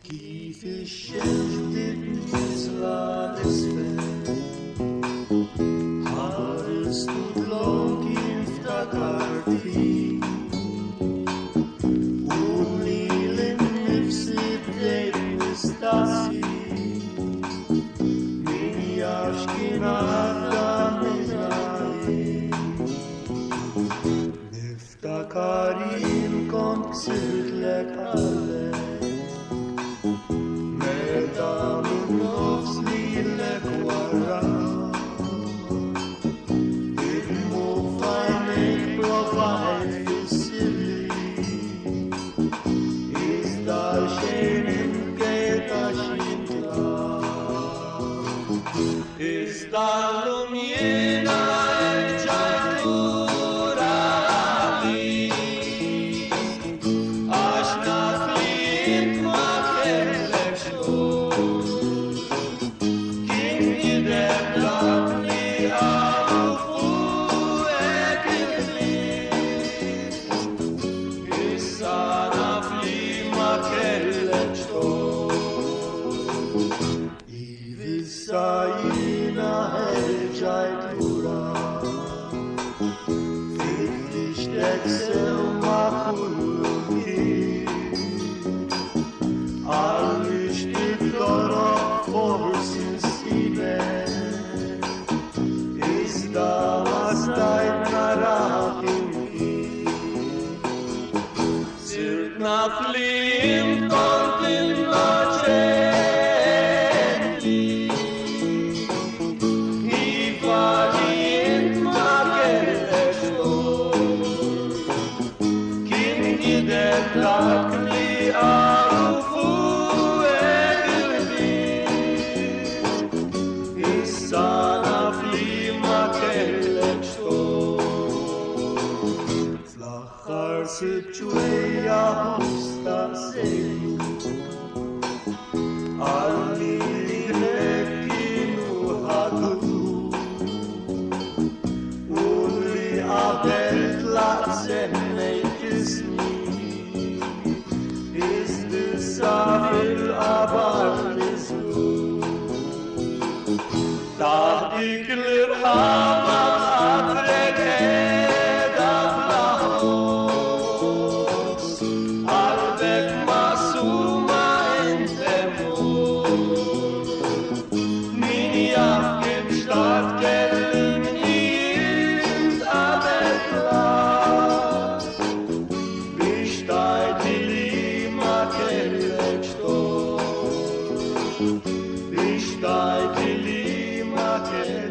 כיף השלטת מזרעס Hast du lang iftakart fi Unilen nifsit devstasi Min yashkinata minai Niftakarim kont ksirt lek alek Merdam nofs li lek wara Naflim kontin nocelli Ivalint makeleshto Kim gider takli arufu egli Issa naflim makeleshto Flachar sitchueya Stasei Ali lekinu hadu Uli abelt latzen meikisni Is the sahil abarnisu Tahiklir hamat atreket aflahos Albek masuma entemur Min yakim stadt gelen ist abetlas Bishtai tilima kelechto Bishtai tilima kelechto